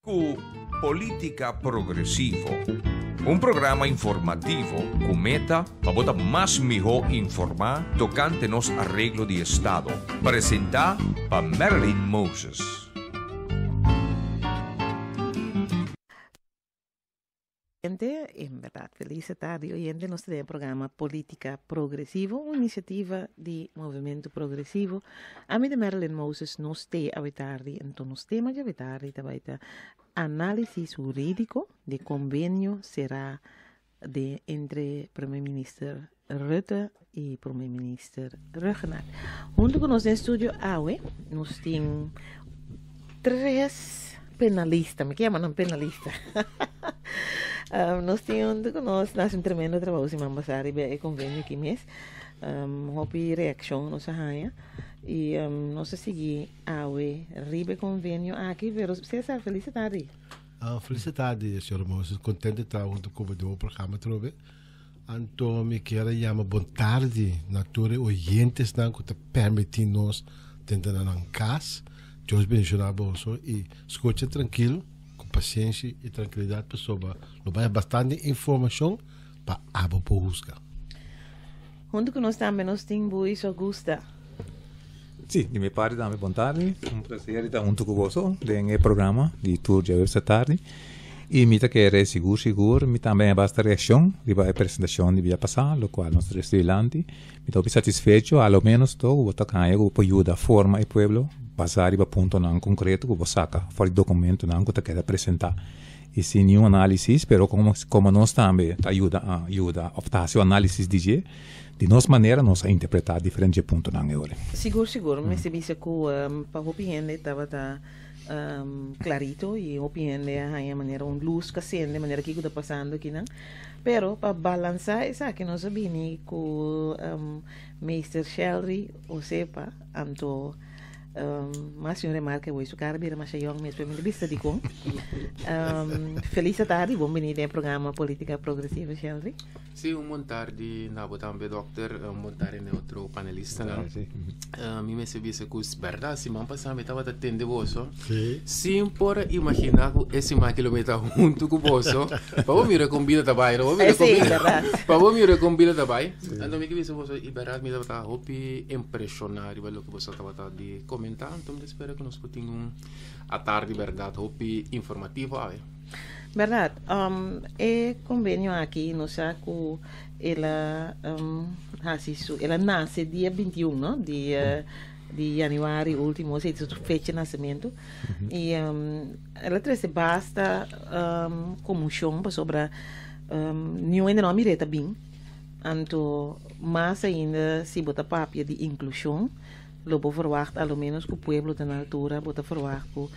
Cu Política Progressivo, un programa informativo com meta para botar mais melhor informar tocante nos arreglo de Estado. Apresentar para Marilyn Moses. En verdad, feliz tarde oyente. Nós temos o programa Política Progressivo, uma iniciativa de movimento progressivo. A mim de Marilyn Moses nós temos a tarde, então nós temos a tarde também análise jurídico de convênio será de entre Primeiro-Ministro Rutte e Primeiro-Ministro Ruggenaat. Junto com nós no estúdio hoje, nós temos três penalistas, me chamam penalista. Nós temos conosco um tremendo trabalho em Mambassari, é convênio aqui mesmo. Houve reação nossa raia e nós seguimos hoje ribe convênio aqui. César, felicidade. Felicidade, senhor Moses. Contente de estar junto com o programa trove. Então, me quero chamar boa tarde, natura oyentes que te permitem nós tentar na casa. Deus bendiga a bolso e escute tranquilo. Paciência e tranquilidade para soba. Não vai bastante informação para abo por buscar. Junto com nós também nós temos Luiz Augusta. Sim, de minha parte também boa tarde. Um prazer estar junto com você nesse programa de tour de esta tarde. E me quero seguro, me também é bastante reação de a apresentação de via passar, o qual nós estamos me estou satisfeito, ao menos estou tocando para ajudar a forma e povo passar e ponto não concreto que você saca fora do documento não que você quer apresentar e sem nenhum análise, pero como nós também ajuda a optar seu análise de nossa maneira nós a interpretar diferentes pontos não agora. Seguro, mas se visse que para o opinião estava clarito e opinião é a maneira luz que acende, a maneira que está passando aqui não, pero para balançar essa que nós sabemos com Mr. Shelry ou sepa anto mas senhor remarca hoje o cara vira mais young mesmo para vista de com feliz tarde, bem-vindo ao programa Política Progressiva, Shelby. Sim, boa tarde, nabo também doutor, boa tarde outro panelista, não? Me recebi essa coisa, verdade, se man passar me estava atendendo você. Sim, por imaginar que esse quilômetro junto com você, para me recombina também, não? Para me recombina também. Então me disse você, e verdade me estava hopi impressionar pelo que você estava de comentar, então espero que nós possamos a tarde verdade hopi informativo aí. Verdade, é convênio aqui, nós sabemos que ela nasce dia 21, não? De janeiro, último, ou seja, fecha de nascimento. E ela traz basta comoção sobre nenhum ainda não me reta bem. Então, mais ainda se bota papel de inclusão, logo verwacht, ao menos que o povo está na altura, bota verwacht que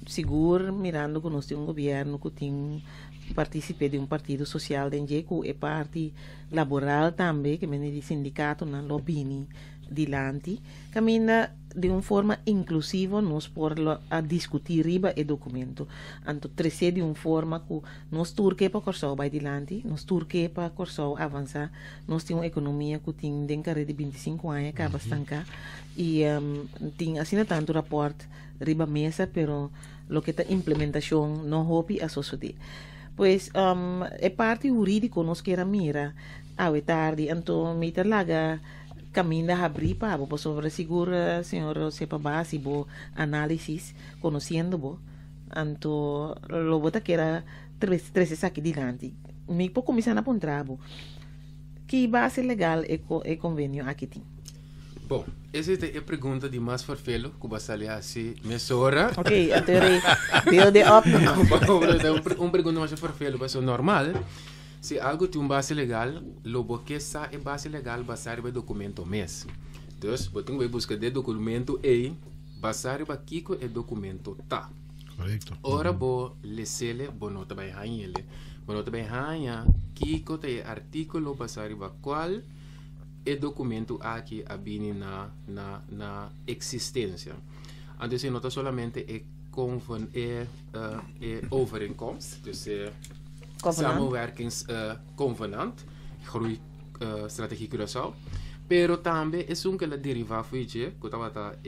seguro mirando que nós temos um governo que tem participe de um partido social que é parte laboral também, que é de sindicato na lobby dilante, caminha de uma forma inclusiva nós por a discutir riba e documento. Então, trazer de uma forma que nós turque para correr vai dilante, nós turque para correr avançar, nós temos uma economia que tem dentro de 25 anos que acaba estancar e tem assim tanto raporte riba mesa, pero lo que está implementação não houve a sociedade. Pois é parte jurídico nós queremos mirar a tarde, então me laga caminho a abrir para você sobre seguro senhor sepa base bo análise conhecendo bo então lo bota que era três aqui dilante me pode começar a apontar bo que base legal é convênio aqui tem. Bom, essa é a pergunta de mais farfelo que você ali assim mesora. Ok, então de up. Uma pergunta mais farfelo, mas é normal. Se algo tem base legal, logo que essa é base legal basar no documento mesmo. Então, você vai buscar de documento e basar no Kiko é documento tá. Correto. Ora bo lesele bonota vai hanhele. Bonota vai hanha Kiko tem artículo basar no qual é documento aqui abini na existência. Então, se nota solamente é overeenkomst, dus samenwerkingsconvenant, groeistrategie Curaçao, pero também é um que ela deriva fuige, que estava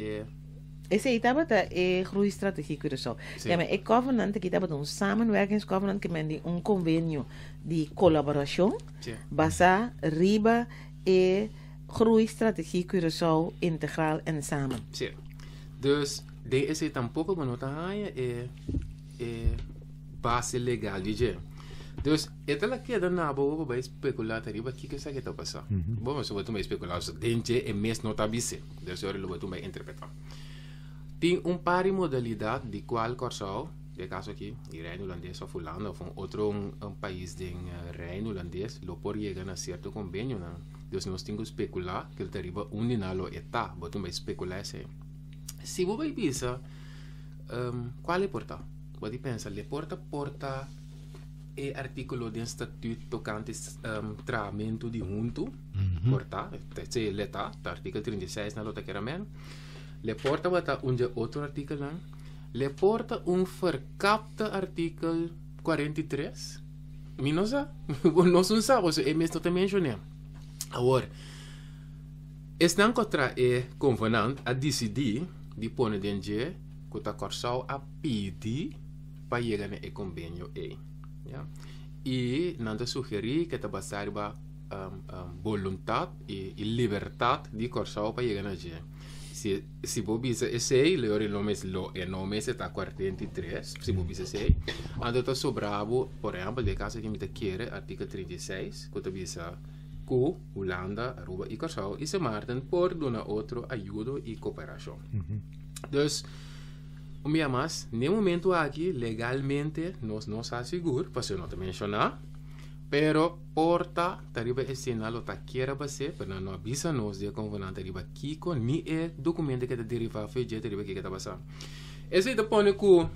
Esse aí estava a groeistrategie Curaçao. Sim. Ja, maar ik covenant que estava um samenwerkingscovenant que mende convênio de colaboração, Sim. basa riba e groeistrategie Curaçao integraal en samen. Sim. Dus de esse tampouco bonota é base legal de. Dus esta la queda na boa para especular riba que essa que está passando. Bom, se você vai especular so dente é mês nota bise. Dus eu lo vai interpretar. Tem par de modalidade de qual Curaçao, de caso aqui, Reino Holandês ou Fulano, ou outro país de Reino Holandês, lo por chegar a certo convênio, não? Dus nós temos que especular que ele arriba lo está, botum vai especular se. Se você vai pensar, qual é porta? Você pensa, le porta é artículo de estatuto tocante tratamento de junto, porta, se leta, artigo 36 na lota que era men. Le porta bata outro artikel lang. Le porta verkapte artikel 43. Minosa? Nós não sabemos, é mesmo te mencionei. Agora, estão contra o convenant a decidir de pôr dentro que a Curaçao a pedir para chegar no convênio e não sugerir que a basar vontade e liberdade de Curaçao para chegar no se bobisa é 6, o nome está 43, se bobisa 6, ando está sobrado, por exemplo, de caso que me quer, artigo 36, que bisa com Holanda, Aruba e Curaçao, e se martem por donar outro ajuda e cooperação. Dus, mas, no momento aqui, legalmente, nós não estamos seguros, para não te mencionar, pero porta tariba é sinal o taquera base para não avisa nós de convenant tariba kiko ni é documento que está derivado feijão tariba que está passando. Esse aí põe que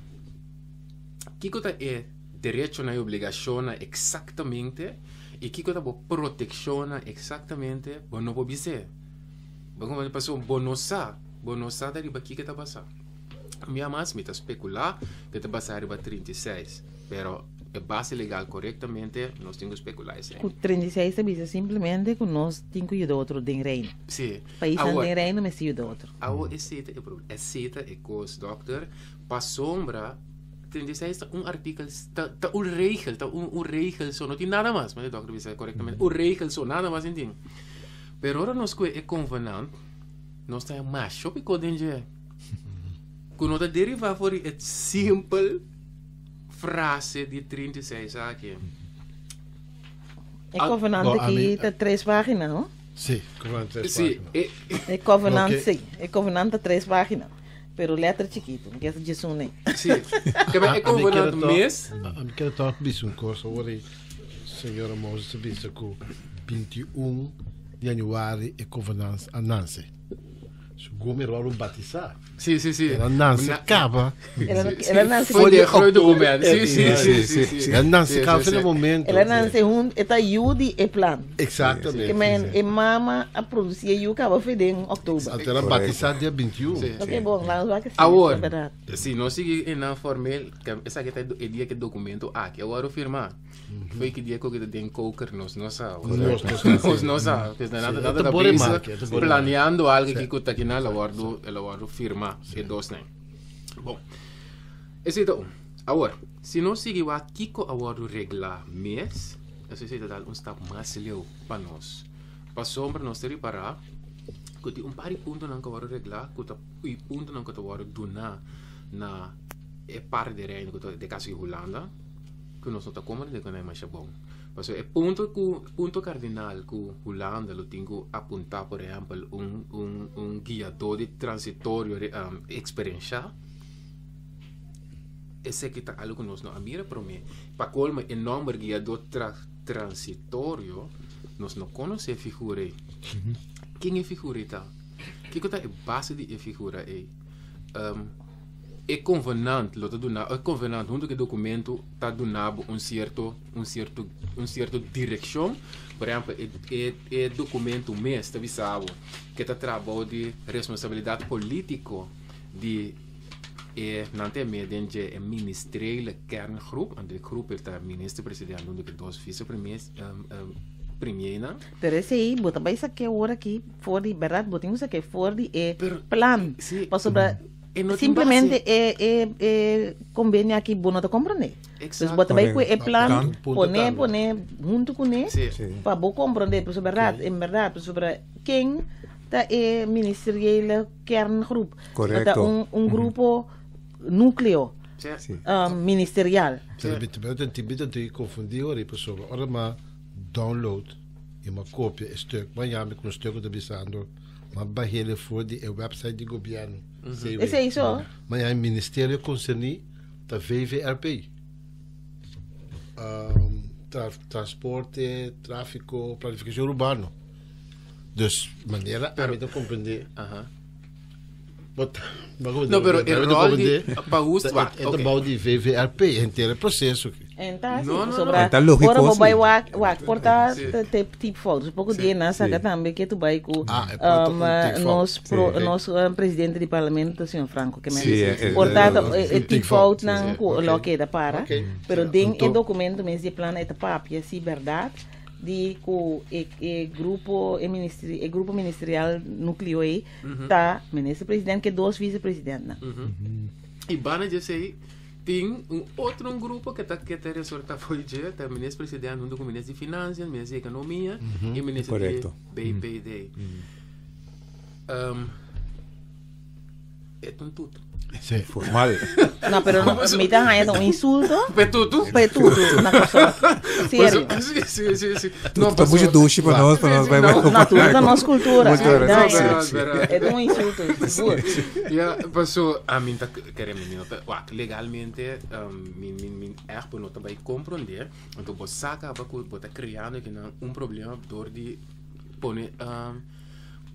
kiko tá é direito na obrigação exatamente e kiko tá proteção exatamente bom não pode ser. Bom como passou bonosa tariba que está passando. Minha mais me tá especular que está passando tariba 36, pero a base legal corretamente, nós temos que especular isso. O 36 é simplesmente que nós temos que ajudar outro de reino. Sim. País não tem reino, mas se ajuda outro. Agora, esse é o problema. Esse é coisa, doutor, para sombra, 36 é artigo, está regel, regel, só não tem nada mais, mas o doutor disse corretamente, regel, só nada mais, entende? Pero agora nós que é convenant, nós temos mais, só que codenje. Quando nós derivar por é simples, frase de 36 aqui. É covenant aqui tem 3 páginas, não? Sim, covenant 3 Sim, páginas. É covenant, sim. É covenant 3 páginas. Pero letra chiquito, que é de Sune. sim. É covenant mês. Eu quero estar com um curso, agora, senhora Moses, disse que 21 de januário é covenant a Nancy. Se o governo vai batizar. Sim. Ela Nancy acaba. Ela nasce foi de documento. Sim. Ela Nancy acaba no momento. Ela nasce está Yudi e plan. Exatamente. Que men e mama a produzir e o acaba em outubro. Até ela batizar dia 21. Ok, bom, lá vai que sim. Agora, se não seguir na formal, essa aqui é o dia que documento aqui, agora firmar. Foi que dia que eu tenho coker, nós não sabemos. Nós não sabemos. Nada da cabeça, planeando algo que está aqui na ela firmar e dos nem. Bom, esse é agora, se não seguir aqui com a regla mês, esse é um step mais leu para nós. Para sombra nós ter parar, que tem par de pontos não que vamos reglar, que tem pontos não que vamos donar na parte de reino que de caso de Holanda, que nós não está como de que não é mais bom. Mas é ponto cardinal que Holanda lo tenho apontar, por exemplo, guiador de transitório experiência. Esse que está algo que nós não mira para mim. Para colma o nome guiador transitório, nós não conhecemos a figura. Quem é a figura? Que é a base de figura? É convenant, é convenant, onde o documento está donando certo direção. Por exemplo, é documento mesmo, está visado, que está trabalhando de responsabilidade política de não tem medo de ministeriële kerngroep, en de groep heeft de minister-president, onde que dois vice-premiers, premier. Pero esse aí, bota bem isso aqui agora aqui, for de verdade, botamos aqui for de plan. Sí. Para sobre Simplesmente é convênio aqui bom não compreender. Então bota bem é plano poner junto com ele para bom compreender, por verdade, em verdade, sobre quem tá é ministerial kerngrupo. Correto. Um grupo núcleo ministerial. Eu te confundir hoor, pessoa. Ora maar download e uma cópia stuk, maar ja, met een stuk dat bestaan, maar bij hele voor die website die governo. Esse é isso. Maar ja, ministério concerni da VVRP. Transporte, tráfico, planificação urbano. Dus maneira a mim de compreender. No, pero el rol de paus é do de VVRP, inteiro processo. Então, sobre agora vou vai portar tipo fotos. Um pouco de nessa também que tu vai com nosso presidente do parlamento, o senhor Franco, que me portado tipo foto não coloque da para, pero tem o documento mesmo de plano é papel, se verdade. De grupo ministerial núcleo aí tá ministro presidente que dois vice-presidentes e bana de sei tem outro grupo que te resorta foi de tá ministro presidente junto com o ministro de finanças, ministro de economia e ministro de BPD é tudo Sí. Formal. No, pero no, me están haciendo un insulto. Petuto, una cosa. Serio. Sí. No, tá muito duche para nós vai não, tudo da nossa cultura. É um insulto. Passou a mim tá querendo legalmente min erpo não também compreender. Então você acaba com você criando que não problema dor de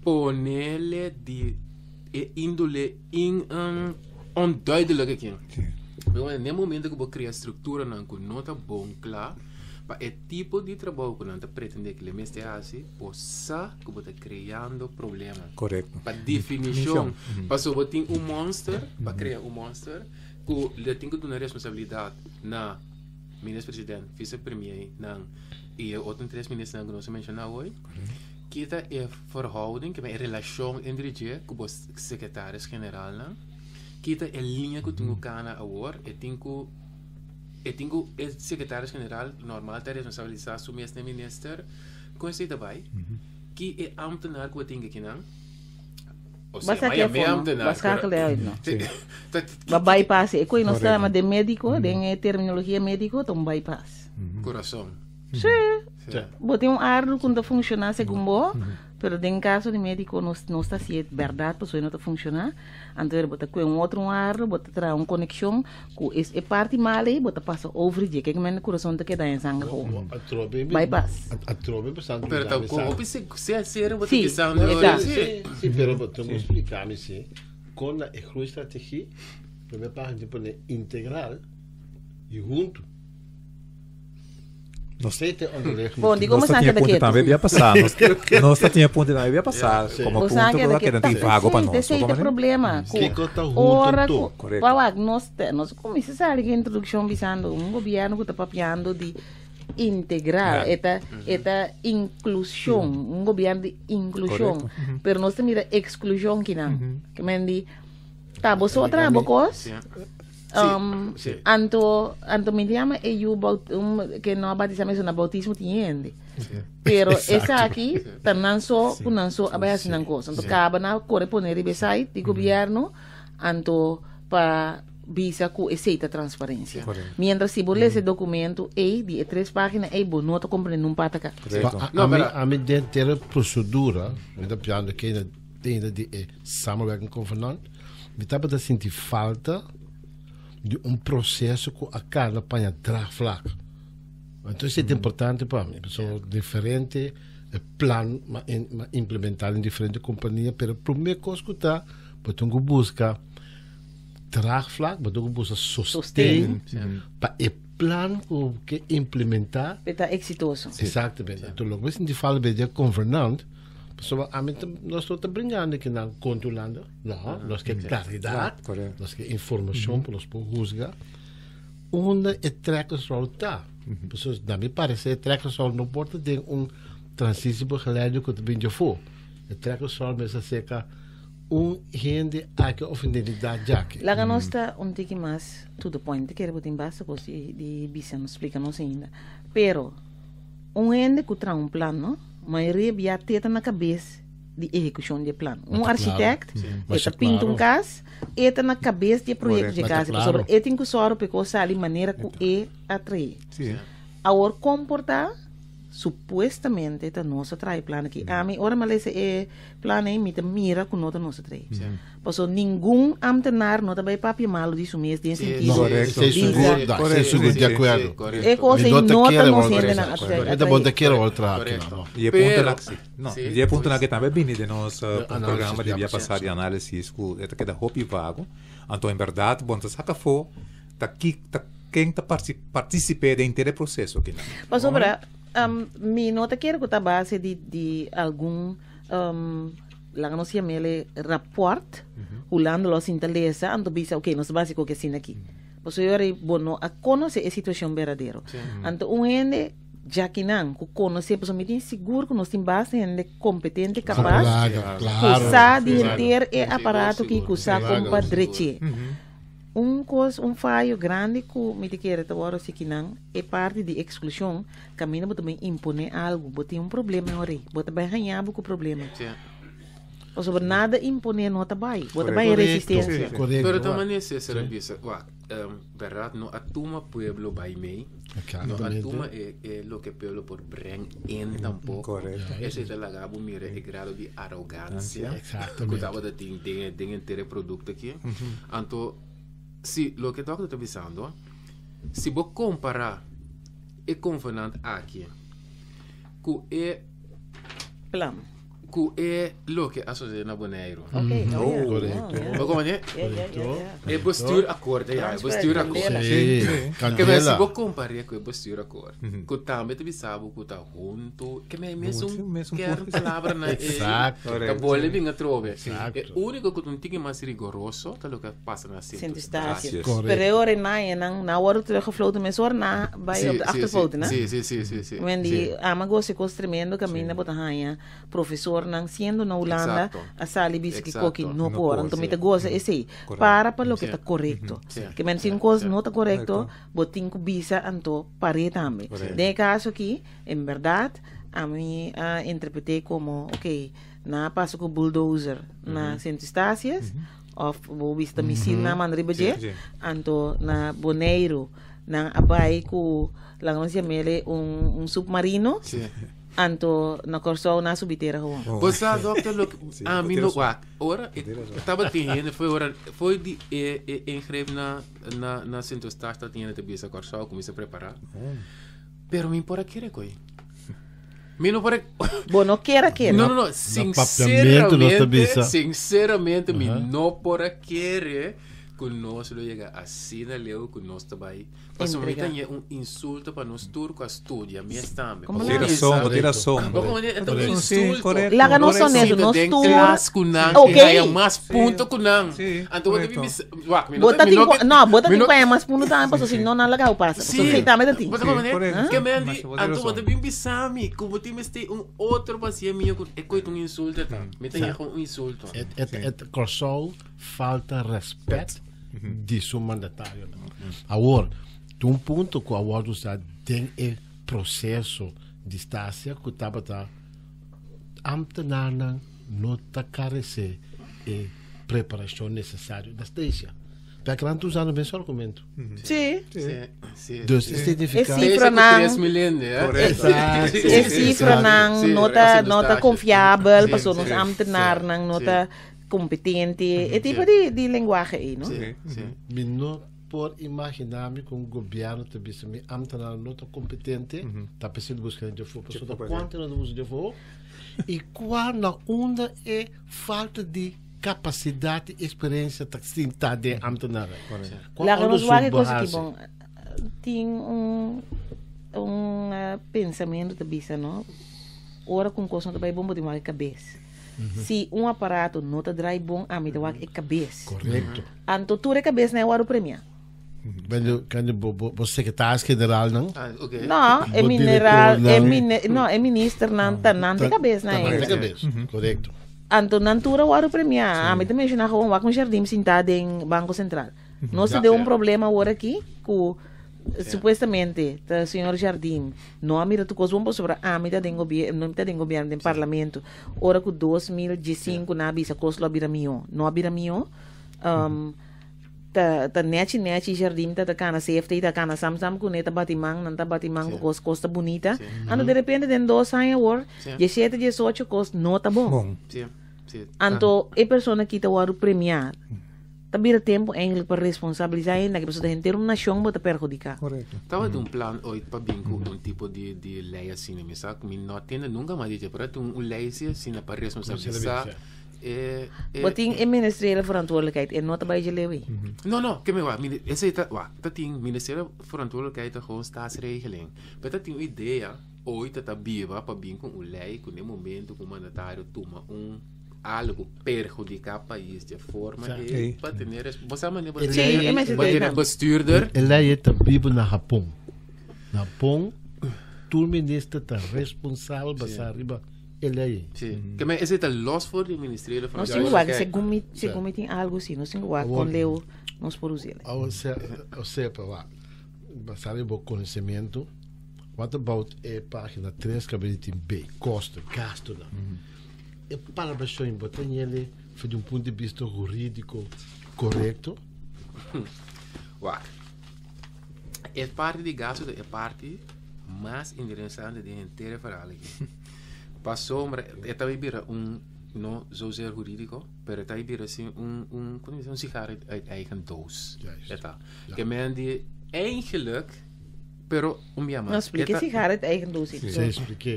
ponerle de índole onduidelijke king. In het moment dat we creëren structuur en een nota bon klaar, maar het type die trabalho que nós pretendemos que le meste assim, possa que você criando problemas. Correto. Para definição, passou você tem monster, para criar monster, que le tem que dar responsabilidade na ministro-presidente, vice-premier, e outros três ministros que nós mencionamos hoje. Kita é verhouding, que é a relação entre o secretário-geral, kita é linha que tu cana agora, e tenho o secretário-geral normal ter responsabilizar o mesmo ministro, com esse também, que é ambtenaar que tem aqui não. Basta que é não. Bypass, é coisa nós chama de médico, tem terminologia médico, então bypass. Coração. Sim. Botei ar quando funciona segundo, pero em caso de médico não está se é verdade, pessoa não está funcionar, então bota com outro ar, bota tra conexão com é parte mal aí, bota passa over que que men coração te queda em sangue com bypass. A trobe bastante. Pero tá com o se ser bota que sound. Sim, pero botamos explicar-me se com a estratégia, primeira parte de integral e junto. Bom, digo uma saca daqui. Também ia passar. Nós tinha ponto também ia passar. Como ponto que não tem vago para nós. Esse é o problema. Ora, nós começamos a ligar a introdução visando governo que está papiando de integrar esta inclusão, governo de inclusão. Pero nós temos exclusão que não. Que me diz, tá, você outra bocos? Anto me llama que no batizamos na bautismo tiende. Pero essa aqui tá não só abaixo não coisa. Então acaba na corresponder e site do governo anto para visa com aceita transparência. Mientras se você esse documento de 3 páginas bo nota compreendo pataca. A mim dentro da procedura, me dá piano que ainda de samenwerking convenant, me tá para sentir falta de processo que a carne apanha draagvlak. Então isso é importante para mim. Pessoal diferente, plano implementado em diferentes companhias, mas a primeira coisa que está, eu buscar draagvlak, eu buscar sustain, para o plano que implementar. Está exitoso. Exatamente. Então, logo se a gente fala de governante, pessoal, nós estamos brincando que não controlando, não, nós queremos claridade, nós queremos informação para nós juzgar. Onde é treco só está? Pessoas, na minha parece, treco só não pode ter transição geleide que também já foi. É treco só, mas seca gente aqui oportunidade já que. Lá nós está tique mais to the point, que era botar basta coisa de bisa nos explica nos ainda. Pero gente que traz plano, maioria já teta na cabeça de execução de plano. Arquiteto, ele pinta casa, ele na cabeça de projeto de casa, sobre ele tem que só porque ali maneira que é atrair. Agora comportar supostamente tá nosso trai plano aqui. A mim ora malese é plano aí mira com nota nosso trai. Passou nenhum ambtenar nota vai papel malo disso mesmo tem sentido. Correto. Seguro de acordo. É coisa nota não sente na. É da bom daquele outra. E é ponto lá que não. E é ponto lá que também bem de nosso programa devia passar de análise isso é que da hobby vago. Então em verdade bom tá saca fo tá aqui tá quem tá participe de inteiro processo aqui. Passou para mi nota quero que tá base de algum lá nós chamamos ele rapport ulando los interessa ando bisa ok nós básico que assim aqui pois eu era bom a conhecer a situação verdadeira então gente já que não conhecer pois me tem seguro que nós tem base gente competente capaz usar de ter é aparato que usar como padreche falho grande que me te quer agora se que não é parte de exclusão caminho também impõe algo botar problema ori botar bem ganhar com problema ou sobre nada impõe nota vai botar bem resistência pero também necessário bisa verdade no atuma pueblo vai mei no atuma é lo que pueblo por bring in tampoco esse é la gabo mira é grado de arrogância que estava de dingen ter produto aqui então se lo que estou pensando, se vou comparar e convenante aqui, com plano, com lo que associa na Bonaire. Ok, como é? É postura acorda, é postura acorda. Que mas se vou comparar com postura acorda, que também te sabe que tá junto, que mesmo quer palavra na exato, tá boa vinha trove. É único que tu tem mais rigoroso, tá lo que passa na centro-estácio. Pero ora na hora tu gefloten mas ora na vai achterfoten, né? Sim. Quando a mago se cos tremendo caminha botar rainha, professor não sendo na Holanda a sali bis que coque no por então me te goza esse para lo que está correto que men sin coisa não está correto botin com bisa anto pare também de caso aqui em verdade a mim interpretei como ok na passo com bulldozer na centro-estácias of vou vista missil na mandribaje anto na Bonaire na abai com lá nós chamamos submarino anto na corso na subiteira ho. Você doctor look a mim no wak. Ora estava tendo foi de engreep na centro-estácio tinha de bisa corso começa a preparar. Pero me importa querer coi. Me não para bom não queira não sinceramente me não para querer que nós lo llega assim na leu que nós trabalha mas o momento é insulto para nós turco a estúdia mesmo também moderação é insulto lá não são nesos nós turco classe com não é mais ponto com não então bota tem que mais ponto também para assim não na legal passa sim também tem que me andi então bota bem bisami como tem este outro paciente é coito insulto me tem insulto é corso falta respeito de seu mandatário. Agora, de ponto que agora está tem o processo de estácia que estava ambtenaar não está carecer e preparação necessária da estácia. Porque lá não usando o mesmo argumento. Sim. Então, isso significa... É cifra não nota confiável, para os ambtenaar nota competente, é tipo de linguagem aí, não? Sim. Não por imaginar-me que um governo também se me ambtenaar não está competente, está precisando buscar de fogo, pessoa da quanto não usa de fogo, e qual na onda é falta de capacidade e experiência que se está de ambtenaar. Lá nos várias coisas que bom, tem pensamento também, não? Ora com coisa também bom de uma cabeça. Se aparato não está drai bom, a mim é cabeça. Correto. Então, tu é cabeça, não é o prêmio. Quando você secretário-geral, não? Não, é mineral, é ministro, não tem cabeça, não é? Correto. Anto natura waru premiar. A mim também já não vai com jardim sentado em Banco Central. Nós deu um problema agora aqui com supostamente o senhor Jardim não mira tu coisa vamos sobre a mim tem governo tem parlamento ora com 2015 na bisa costo abira mio não abira mio ta net jardim ta cana safety ta cana samsam com neta batimang nanta batimang com costa bonita ando de repente den 2 anos agora 17 18 costa não tá bom anto e persona que tá waru premiar tabira tempo eigenlijk para responsabilizar ainda que a pessoa inteira uma nação pode perjudicar. Correto. Estava de plano hoje para vincular tipo de lei assim, me sabe? Me não tem nunca mais dizer para lei assim para responsabilizar. Wat in ministeriële verantwoordelijkheid en not bij je leeuwen. No, que me va. Esse tá tem ministeriële verantwoordelijkheid gewoon staatsregeling. Maar dat tem ideia ooit dat biva para vincular lei com no momento que o mandatário toma algo perjudicar o país de forma para ter você maneira bestuurder ele é também na Japão todo ministro está responsável para arriba ele é que me esse tá los for de ministério nós temos que segundo tem algo assim nós temos que com leu nós produzir ou seja para bom conhecimento what about página 3 capítulo B custo gasto é para a pessoa importante ele de um ponto de vista jurídico correto. É parte de gasto é parte mais interessante de inteira verhaal. Passou é também vira não zozeer jurídico, mas também vira assim como dizer cigarro uit eigen doos. Eta. Que men die eigenlijk pero não explique cigarro uit eigen doos.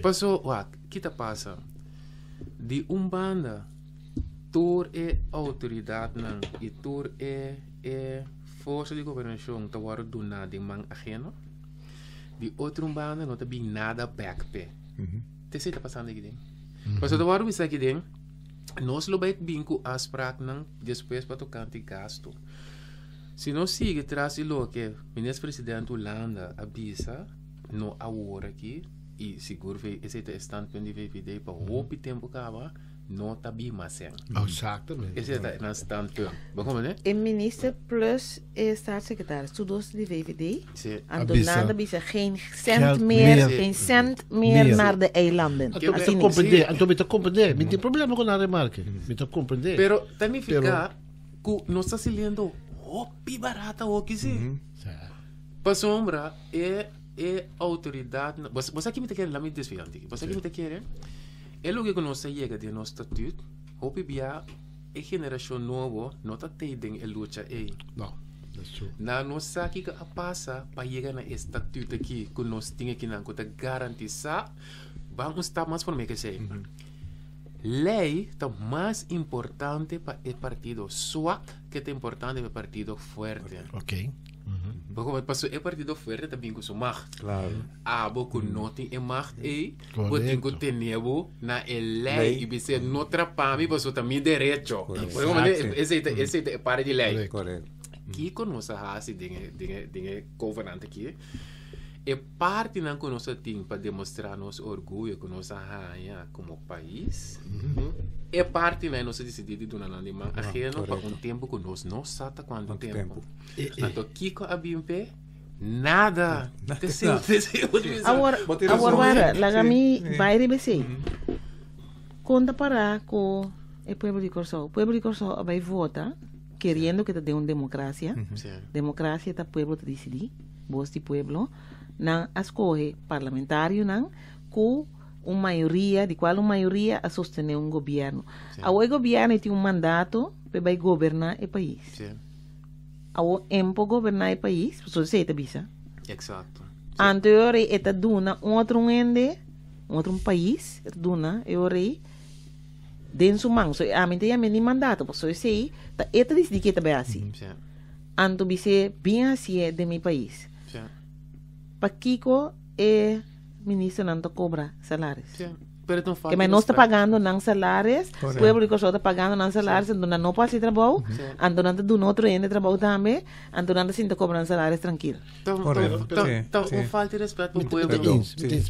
Passou que tá passa de banda door autoridade não e door força de governação tá waro do nada de man ajeno de outro banda não tá bem nada backpé te tá passando aqui dentro mas tá waro isso aqui dentro nós lo vai binco as prac não depois para tocar de gasto se não sigue traz e lo que ministro presidente Holanda avisa no agora aqui e seguro que esse standpunt de VVD para o tempo acaba não está bem mais exatamente esse é o standpunt como né o ministro plus staatssecretaris todos de VVD en door nada bisa geen cent meer naar de eilanden assim compreender então me tá compreender me tem problema com a remarca me tá compreender pero também fica que não está se lendo pi barata o que se para sombra autoridade você aqui me te quer lá me desviante você aqui me te quer é o que nós chega de nosso estatuto hope bia a geração nova não está tendo a luta aí não that's true na nossa aqui que passa para chegar na estatuto aqui que nós tinha que não que garantizar vamos estar mais por que sei lei está mais importante para o partido swak que é importante para o partido forte ok porque passou é partido forte também com sua macht claro porque não tem a macht porque tem que ter na lei e você não trapame passou também direito esse é parte de lei correto que conosco assim dinhe governante aqui é parte não conosco tem para demonstrar nosso orgulho conosco como país é parte não nosso decidir de uma animal ajeno para tempo conosco não sata quanto tempo então Kiko abimpe nada agora lagami baile bese conta para com o pueblo de Corsó vai votar querendo que te dê uma democracia democracia tá pueblo te decidir vos de pueblo não escolhe parlamentário não com uma maioria de qual uma maioria a sostener governo o governo tem mandato para governar o país o empo governar o país só se te bisa exato anterior eta duna outro país eta duna ore dentro mão so a mente nem mandato só se tá eta decide que tá bem assim anto bise bem assim de meu país para Kiko ministro não cobra salários que mas nós está pagando não salários o povo de Corsó está pagando não salários então não pode trabalhar então não do outro ende trabalho também então não se cobra salários tranquilo então falta de respeito para o povo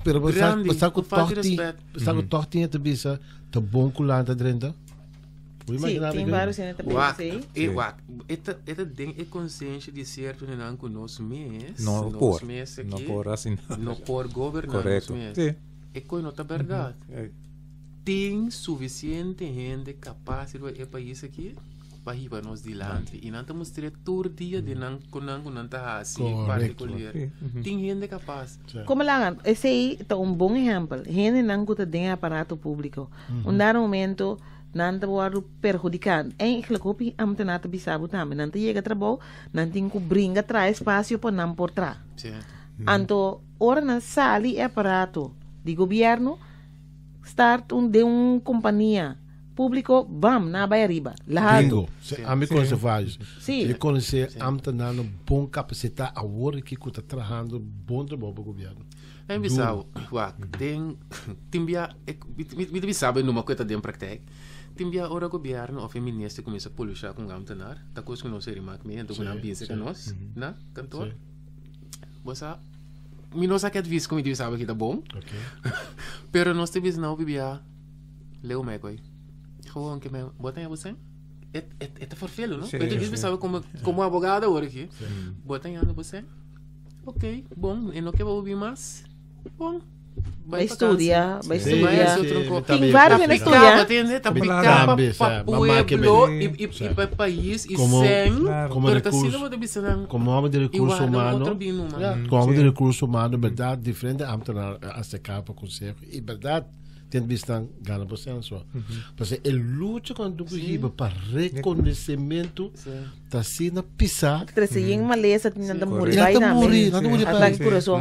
pero você com tortinha te bisa tá bom com lá dentro Sim, tem vários cenas também. Esta tem a consciência de certo não com nosso mês. Não por assim. Não por governar nosso mês. É coisa não é verdade. Tem suficiente gente capaz de ir para isso aqui para ir para nós dilante. E não estamos todo dia de não tá assim particular. Tem gente capaz. Como lá, esse aí é bom exemplo. Gente não tem aparato público. Um dado momento não está perjudicando. Em que a gente não está bisabo também. Não chega a trabalho, não tem que brincar traz espaço para não por trás. Então, ora na sala e aparato de governo start de uma companhia público, vamos na baia riba. Bingo. A mim quando você faz. Sim. E quando você está dando bom capacidade a hora que está trabalhando bom trabalho para o governo. É bisabo. Tem bisabo numa coisa de prática. Tem ora governo ou ministro começa a poluir com gamtanar. Tá coisa que não seria mais menos com ambiente que nós, na cantor. Você nós aqui advis como diz sabe que tá bom. Pero nós temos não bibia leu me coi. Gewoon que me botem a você. É forfelo, não? Porque diz sabe como advogado agora aqui. Botem a você. Ok, bom, e não que vou ouvir mais. Bom. Vai estudar. Tem vários que estudar. Tá aplicado para o pueblo e para o país e sem como homem de recurso humano, como de recurso humano, verdade diferente a se capa consegue e verdade tem visto ganha processo. Porque ele luta quando tu para reconhecimento tá sendo pisar. Trece em maleza tinha de morir vai na morir ataque coração.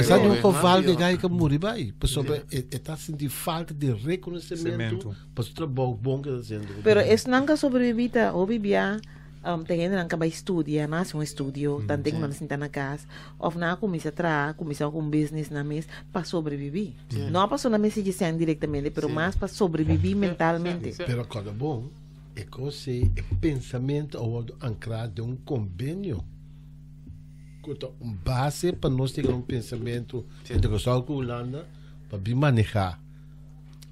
Essa não cavalo de gai que morir vai. Pessoa está sentindo falta de reconhecimento para o trabalho bom que está sendo. Pero es nunca sobrevivida ou vivia tem gente que vai estudar, nasce um estúdio, tem que sentar na casa, ou na começa a trabalhar, começa com business na mesa para sobreviver. Não para só na mesa de ser diretamente, mas mais para sobreviver mentalmente. Pero cada bom é que você pensamento ou ancrado de um convênio, base para nós ter pensamento integração com a Holanda para bem manejar.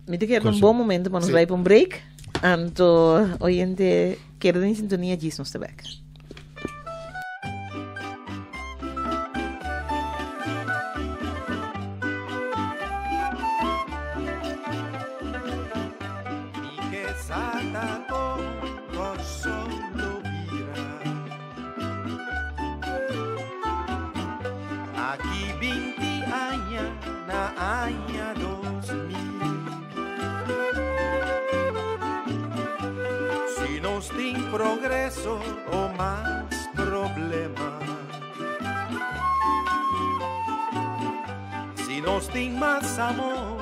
Me diga que é bom momento para nós ir para break. Então, oyente, quero em sintonia disso nos back. Aqui 20 anos na anha 2000. Si nos tem progresso ou mais problema. Si nos tem mais amor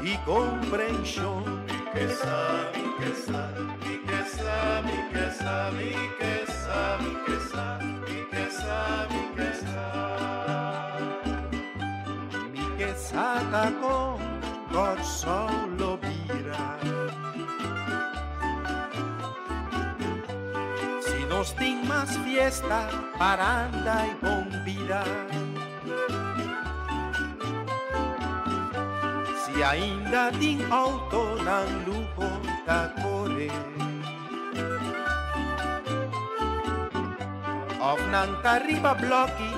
e compreensão. Que sabe, que sabe, que sabe, que sabe, que sabe, que sabe, que sabe, que sabe. Mi que saca com corso lo vira. Nos tem mais fiesta, paranda e bombira. Se ainda tem auto na lupo da core. Of nanta arriba blocchi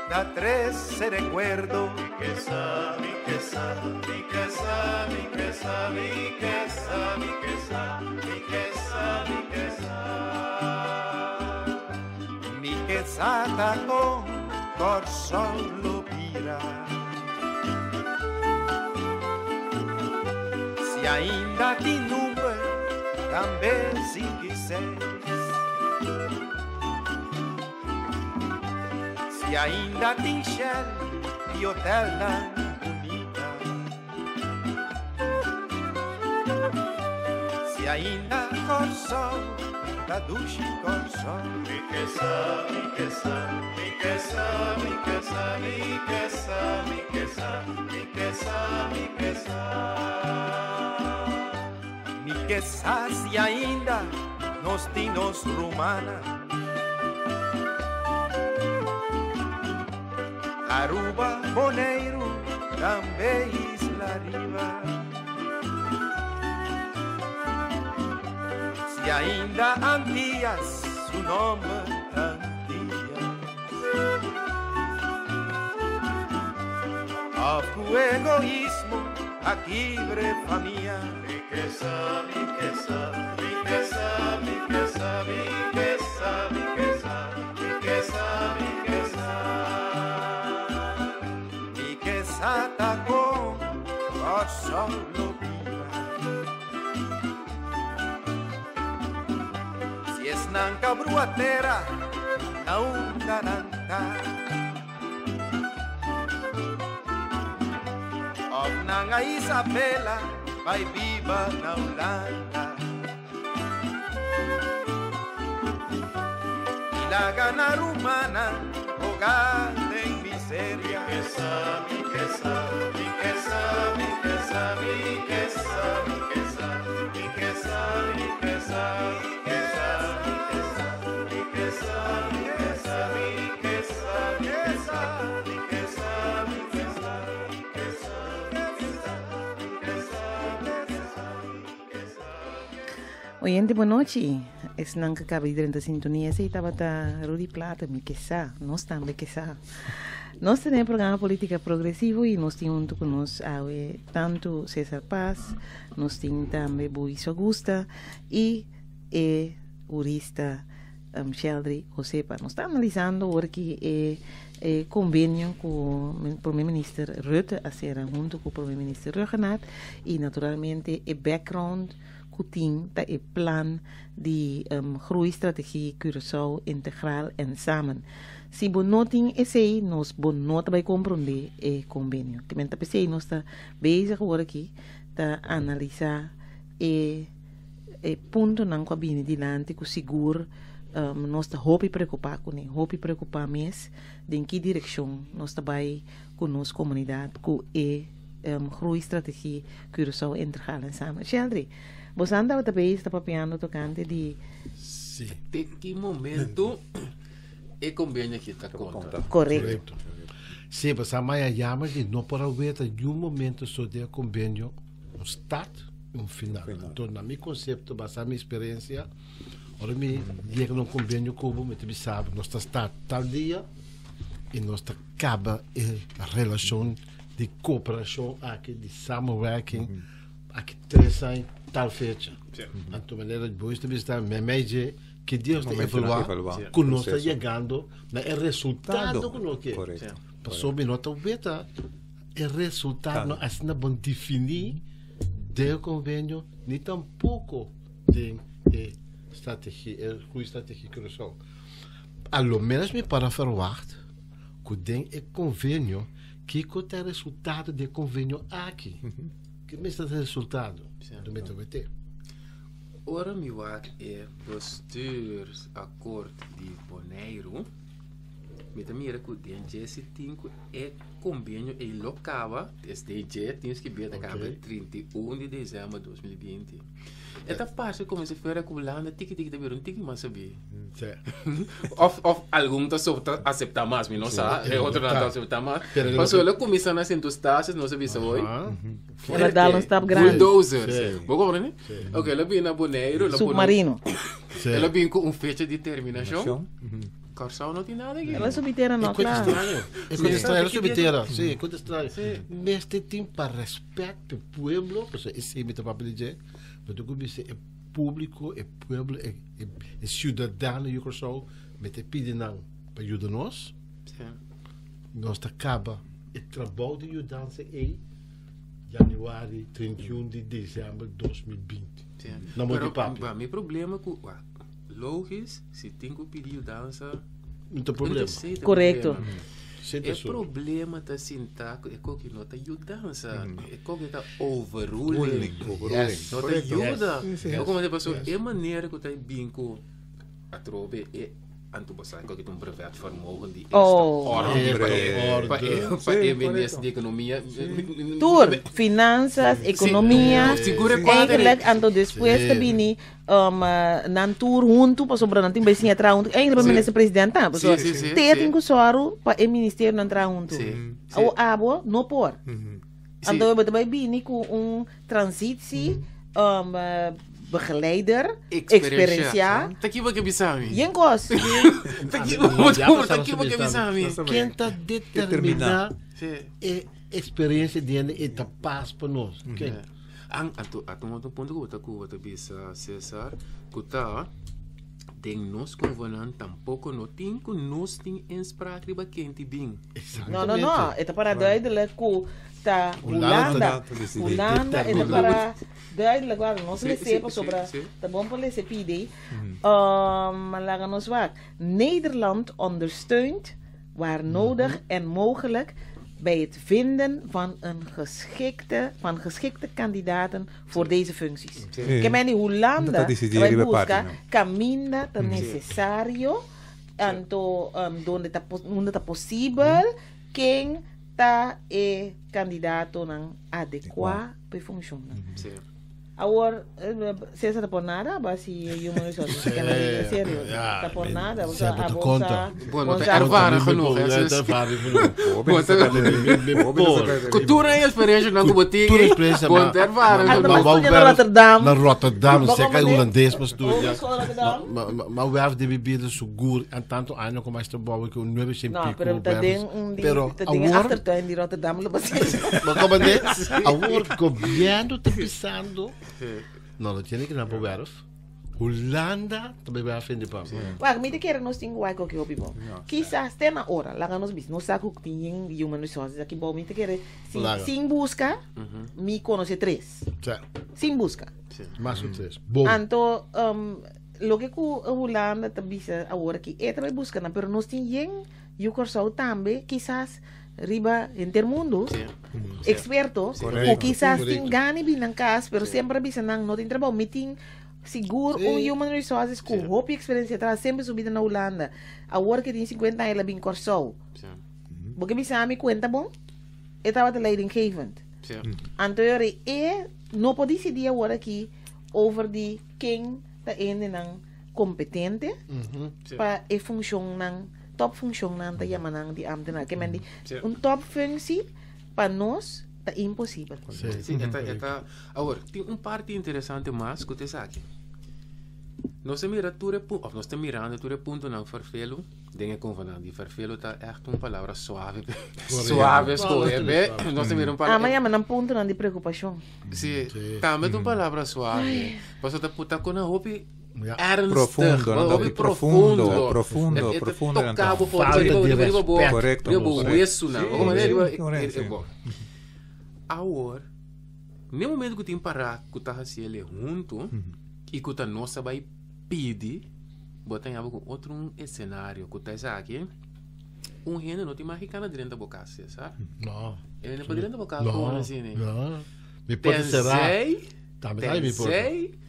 da tres se recuerdo. Que sabe, que sabe, que sabe, que sabe, que sabe, que sabe, que sabe, que sabe. Que sata con corso lo vira. Se ainda tem número, também 5 e 6. Se ainda tem shell e hotel na bonita. Se ainda corso da ducha corso. Que sabe, que sabe, que sabe, que sabe, que sabe, que sabe, que sabe, que sabe. Mi que sabe ainda nos dinos romana. Aruba, Bonaire, também Isla Riba. Se ainda andias su nome andia. Afu egoísmo aqui brefa minha. Riqueza, riqueza, riqueza, riqueza, riqueza, riqueza, riqueza, riqueza. Riqueza tá com o solo vida. Se es nanca bruatera, não garanta. Of nanga Isabela, vai viva na Holanda. E la gana rumana, jogada em miséria. Riqueza, riqueza, riqueza, riqueza, riqueza, riqueza, riqueza, riqueza, riqueza, riqueza, riqueza, riqueza, riqueza, riqueza, Oyente, boa noite. Es nanka cabe de sintonia. Se estava a Rudy Plata, me queça. Nós também queça. Nós temos programa Política Progressivo e nós temos junto conosco tanto César Paz, nós temos também Bois Augusta e jurista Sheldry Josepa. Nós estamos analisando o que é convênio com o primeiro-ministro Rutte, a ser junto com o primeiro-ministro Ruggenaat e naturalmente o background que tem o plan de groeistrategie Curaçao integral en samen. Se você não tem esse, nós não vai compreender o convênio. Que mente pensei, nós está bezig agora aqui, tá analisar o ponto não que vem dilante, que seguro nós está hope preocupar com ele, hope preocupar mais de em que direção nós está vai com nossa comunidade, com a groeistrategie Curaçao integral en samen. Sheldry, você anda também está papiando tocante de... Sim. De que momento é convênio que está conta? Correto. Sim, mas a maioria chama de não para ver de um momento só de convênio, um start e um final. Então, na meu conceito, basado na minha experiência, agora me chega num convênio como me sabe, nós está tal dia e nós acaba a relação de cooperação aqui, de samenwerking, aqui 3 anos, tal fecha. Então, maneira de boa, está me que Deus está evaluar, que nós está chegando, mas é resultado que nós queremos. Passou bem, nós estamos vendo, é resultado, nós assim não vamos definir do convênio, nem tampouco de estratégia, estratégia Curaçao. Ao menos me para verwacht, que tem o convênio, que é o resultado do convênio aqui. Que mesmo é o resultado do MTVT. Ora, me wat é bestuursacord de Bonaire. Met a mira que tem esse 5 é convênio e locava, este dia temos que ver acaba 31 de dezembro de 2020. Esta parte como se for acumulando tiki da ver tiki mas sabe. Of algum tá só aceitar mais, não sabe, outro não tá aceitar mais. Mas ela começa a sentir os taxas, não sabe se foi. Ela dá um stop grande. Bulldozers. Vou né? Ok, ela vem na Bonaire, submarino. Ela vem com fecha de terminação. Curaçao não tem nada aqui. Ela subterra não, claro. É coisa estranha, ela subterra. Sim, coisa estranha. Mas tem para respeito do povo, porque esse é o papel de mas o que é público, é povo, é cidadão de Curaçao, mas é pedir não para ajudar nós. Nós acaba o trabalho de ajudança em janeiro, 31 de dezembro de 2020. Não é muito papo. Mas o problema é que logisch, se tem que pedir dança, não tem problema. Correto. O problema está sentar, é que não está ajudança, é que está overruling. Não está ajuda. É como a pessoa, é maneira que está bem com a trobe, é antubassar que tem um brevet vermogen die ordem para a economia. Tour, finanças, economia, eigenlijk ando depois que vini nan tour junto para sobrar não tem bem entrar junto. Ainda para ministro presidente, tá? Pessoal, tem que soar para o ministério não entrar junto. O abo não por. Ando vai vini com transitie begeleider, experiencia. Taki ba kabisami? Yenkos. Taki ba kabisami? Quem está determinar a experiência dele e tá paz para nós. Ang outro ponto que eu vou bisa César, que tá den nós convenan tampouco no tem que nós tem inspraak riba quente bem. Não. Eta para duidelijk ku ta Holanda eta para duidelijk waar nos lezen sobre de bompele se pide. Laten ons waar. Nederland ondersteunt waar nodig en mogelijk bij het vinden van geschikte kandidaten voor deze functies. Que meni Holanda vai buscar caminho necessário donde está possível quem está candidato adequado para funcionar. Agora, César por nada, basi human resources. Sério, tá por nada. Você é muito conta. Ervaren genoeg. Cultura e experiência não que botinha. Cultura e experiência. Bom, ervaren. Na Rotterdam, você quer holandês para estudar. Mas o erf de bebida seguro, en tanto ano como este bobo que o novo sempre pico. Pero tem achtertuin die Rotterdam lo basicamente. Mas como é? Agora governo tá pensando. Não, não tinha que na Boerf. Holanda também vai afim de pam. Wag, me quer nós tem guai que eu bibo. Quizás tem na hora, lá nós bis, nós saco que tem human resources aqui bom, me quer sem busca, me conhece três. Sem busca. Mais três. Bom. Então, lo que ku Holanda também agora que é também busca, na pero nós tem eu corso também, quizás riba intermundo, experto, o quizás tem gane binang kas, pero sempre bisa nang no tem trabalho, meeting seguro o human resources com hope experiência traz sempre subida na Holanda. Agora que tem 50 ela bem corso. Porque bisa me conta bom? Eu tava leidinggevend. Anterior não pode decidir agora aqui over die quem tá ende nang competente para e funcionar top funcionando ja manang di ambtenaar. Que mendi top functie para nós tá impossível. Sim, agora tem parte interessante mais que você aqui. Nós estamos mirando tudo ponto não farfelo, dengue convenando. E farfelo tá echt palavra suave, suave escolher, nós miramos palavra. Mas já não ponto não de preocupação. Sim, também palavra suave. Mas tá puta com a roupa profundo. Tocava correcto. Agora, no momento que tem parar, que tá assim ele junto e que tá nossa vai pedir, botar com outro cenário, que tá aqui, gênero não tem mais rica na dentro da boca, sabe? Não. Ele não pode dentro da boca, como assim, né? Não. Me pode ser. Tensei.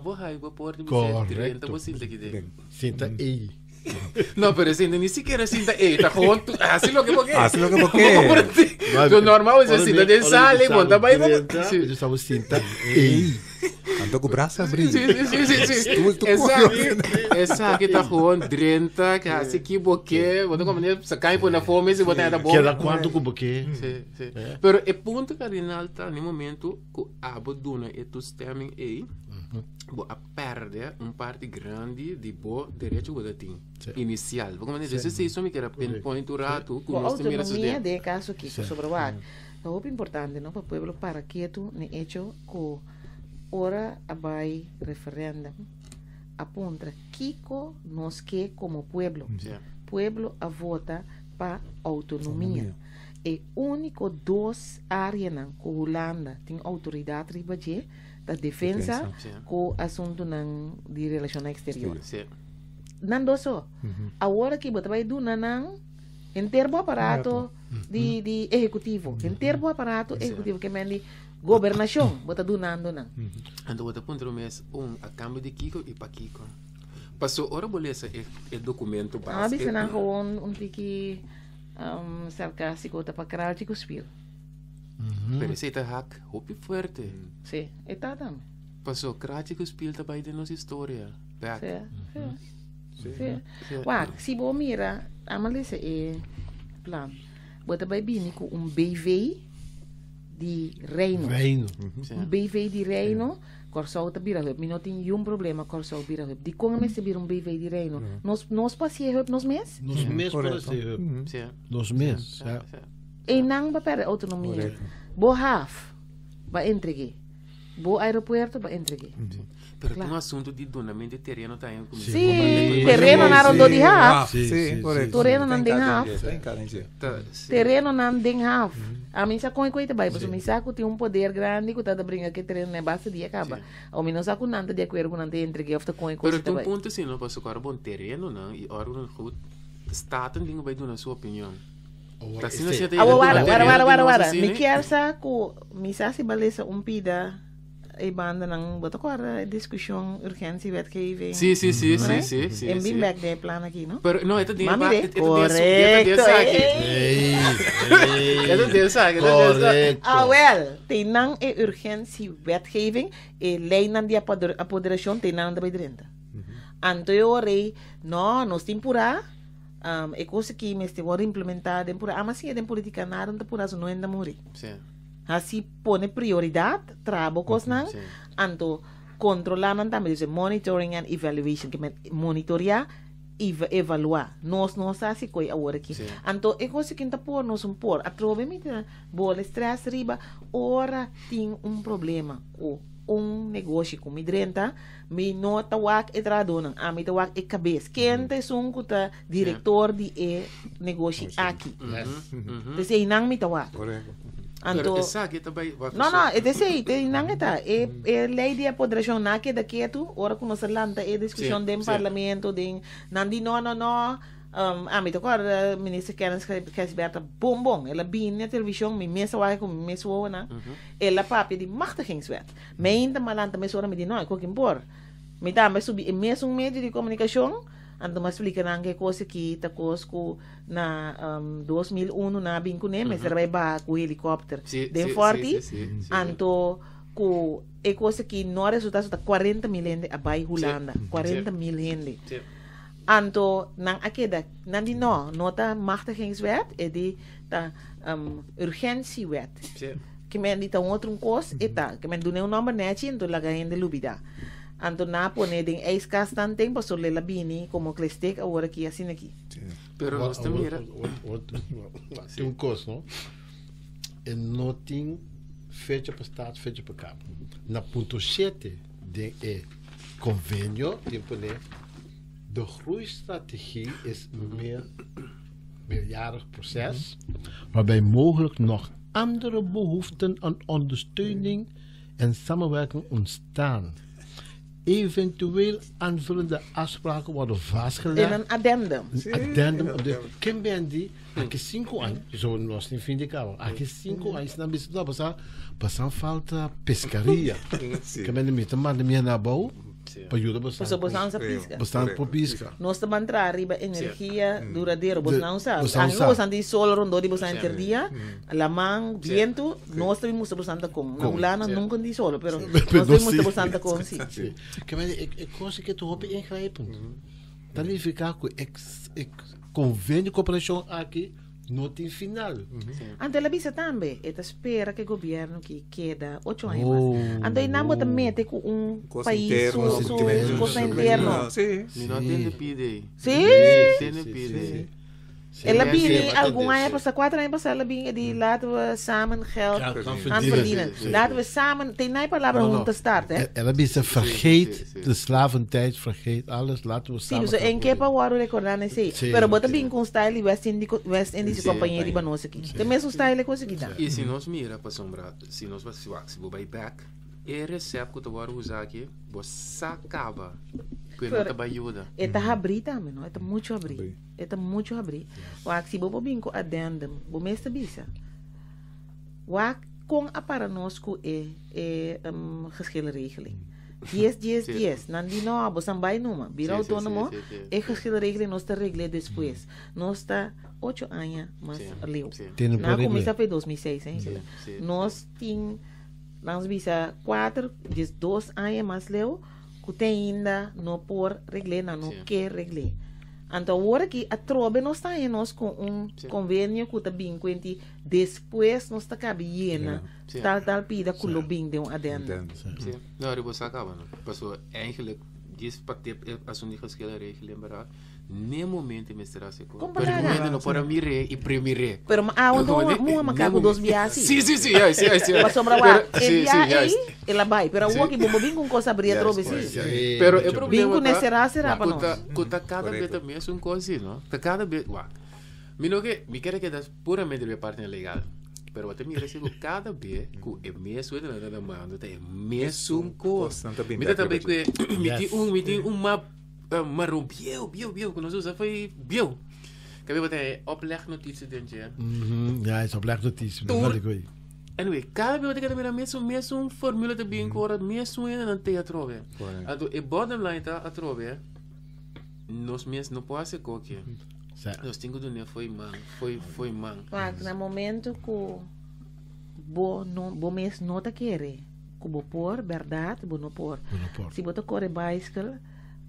Borrai, vou pôr de você 30 você aqui dentro. Sinta ei. Não, pero sinta nem sequer sinta ei, tá junto. Assim lo que porque. Do normal é sinta de sale, bom, tá bem. Eu estava sinta ei. Ando com o braço abrindo. Sim. Essa aqui tá junto 30, que assim que boque, botar como nem se cai por na fome se botar da boca. Que era quanto com boque? Sim. Pero é ponto cardinal tá no momento que abandona e tu stemming ei. A perder parte grande de boa direito que tem inicial. Como dizer, se isso me quer pinpoint o rato com nós também autonomia de caso aqui sobre o ar. É muito importante, não, para o povo para quieto, no hecho que ora abai referendum apunta Kiko nos que como pueblo a vota para autonomia. E único duas áreas na Holanda tem autoridade ribaje da defesa com assunto de relações exteriores. Não doso. Agora que você vai do nan em termo aparato de executivo, em termo aparato executivo que mende governação, você do nan. Então você ponto mês a câmbio de Kiko e para Kiko. Passou hora bolesa o documento básico. Bisa na ko pique sarcástico da para caralho de cuspir. Pero esse tá hack, hope forte. Sim, está também. Passou crático spil também de nossa história. Sim. Uau, se você mira, amalisa plan. Você vai vir com BV de Reino. BV de Reino, Corsau te bira hup, mi não tem um problema Corsau bira hup. Di como me se bira BV di reino. Nós passeia hup nos mês? Nos mês para ser. Sim. Nos mês. E não ba per autonomia. Bo half ba entregue. Bo aeroporto ba entregue. Pero tem um assunto de donamento de terreno tá indo comigo. Sim, terreno não ando de half. Sim, correto. Terreno não tem half. Tá, Terreno não tem half. A mim saco coisa vai, mas me saco tem um poder grande que tá da brinca que terreno não basta de acaba. Ou me não saco nada de acordo com nada entregue of the coin coisa pero tem vai. ponto assim, não posso agora bom terreno não e ora não goed staat en dingen bij doen na sua opinião. Tá assim você tem. Wara. Me quer saco, me sabe beleza pida e banda não bota agora discussão urgência wetgeving. Sim. Em bem back de plan aqui, não? Pero não, é de correto. Wel, tem não é urgência wetgeving e lei não de apoderação tem não da bedrenta. Anterior não, nós tem pura e coisa que me esteve implementada em pura, mas se é de política nada não pura não ainda morrer. Sim. Assim põe prioridade, trabalho coisa não, anto controlar não também diz monitoring and evaluation que monitorear e evaluar. Nós assim coi agora aqui. Anto é coisa que está por nós por a trove me bola stress riba ora tem problema ou negócio com midrenta me nota wak e tradona a me wak e cabeça quem te sunkuta diretor de negócio aqui desse não me wak Anto, não, é desse, não é lei de apoderação na que daqui tu, ora com nossa lanta é discussão do parlamento, de não di não, a mim agora ministra Kersberta bom, ela bem na televisão, me mesa vai com me mesa na, ela papi de machtigingswet, me ainda malanta me sora me di não, é qualquer impor, me dá me subir mesmo meio de comunicação. Ando mas explica que coisa que tá cosco na 2001 na binco né mas era ba com helicóptero de forte anto com é coisa que não resulta 40 mil gente a bai Holanda 40 mil gente anto nang akeda nandi no tá machtigingswet é de tá urgentiewet que men di tá outro coisa e tá que men do não nome net então lá ganha de lubida anto na pone ding ijskast dan tempo sobre la bini como clistek agora aqui assim aqui. Pero nós também tem coisa, não? E não tem fecha para estado, fecha para cabo. Na ponto 7 de convênio, tempo né, de groeistrategie is meer meerjarig proces, waarbij mogelijk nog andere behoeften aan ondersteuning en samenwerking ontstaan. Eventueel aanvullende afspraken worden vastgelegd. In een addendum. Addendum op de. Quem ben die? Aqui 5 anos. Zo nós nem fim de cabo. Aqui 5 anos na bisa passar falta pescaria. Que ben de te manda minha na bau. Para ajudar bastante. Bastante pisca. Bastante por pisca. Nós estamos entrar riba energia duradeira. Bastante sabe. Ango bastante sol rondo di bastante interdia. Lamang viento. Nós também musta bastante com. Na ulana nunca di solo, pero nós também musta bastante com sim. Que ben é coisa que tu hope ingrijpend. Dan even ficar com convênio cooperação aqui. Não tem final. Ante la bisa também, ela espera que o governo que queda 8 anos mais. Ante não bota mete com país coisa interno. Sim. Não tem de pedir. Sim. Tem de pedir. Ela bine algum ano passa 4 anos passa ela bine de laten we samen geld aan verdienen. Laten we samen, tem nem palavra om te starten. Ela bisa vergeet de slaventijd, vergeet alles, laten we samen. Sim, so en que pa waro recordar nesse. Pero bota bem com style West Indies companhia de banos aqui. Tem mesmo style coisa aqui dá. E se nós mira para sombra, se nós se vou buy back, é recept que tu vai usar aqui, você acaba. Que não te ajuda. Eta abrir também, não? Eta muito abrir. Eta muito abrir. Wak se bobo binko addendum, bo mesta bisa. Wak com a para nós é geschilregeling. 10. Nandi no, bo sambai numa. Bira autónomo é geschilregeling nós te regle depois. Nós tá 8 anos mas leu. Na começa foi 2006, hein? Nós tem nós bisa 2 anos mais leu. Que tem ainda não por regle, não quer regle. Então, agora que a trobe nós está em nós com convênio que está bem quente, depois nós está cabiena, tal pida que o bem de adendo. Sim. Não, eu vou sacar, mano. Passou, eigenlijk, diz para ter as únicas que ela lembrar, nem momento me será seguro. Pero momento não para mirar e premirar. Pero uma macaco dos biasi. Sim. Passou para lá, ela vai, pero o que bombo bem com coisa abrir trobe sim. Pero o problema bem será para nós. Kuta cada vez também é um coisa, não? Cada vez, mino que me quer que das puramente de parte legal. Pero até me recebo cada vez que é mesmo da mano, é mesmo coisa. Me também que me tem uma marrom biel, que nós usamos foi biel. Que we wat oplegnotitie denken. Ja, is oplegnotitie. Dat wil ik wel. Anyway, cada vez que eu mesmo formula de bem cora, mesmo em teatro, velho. Então, e bottom line tá a trove. Nós mesmo não pode ser qualquer. Nós temos que do foi man. Mas no momento que bo mês não tá querer, que bo por verdade, bo não por. Se bota corre bicycle,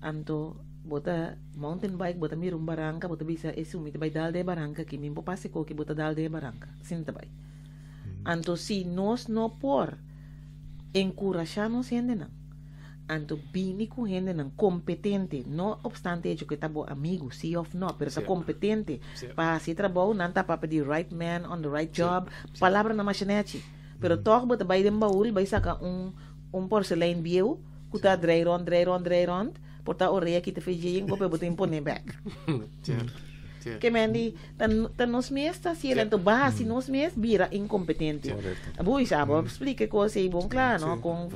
anto bota mountain bike, bota mir barranca, bota bisa esumit vai dal de barranca que mim passe ko que bota dal de barranca. Sinta vai. Anto si nós não por encorajar nos gente não. Anto bini com gente não competente, não obstante que está bom amigo, sim ou não, pero está competente para se trabalhar, não tá para pedir right man on the right job, palavra na machinete. Pero toch bota vai dem baúl, vai sacar porcelain biel, que tá dry rond, porta orelha que te fez em copa botar impone back. Que mendi tan nos mes tá se lento base nos mes vira incompetente. Abui sabe, explica coisa aí bom claro, não com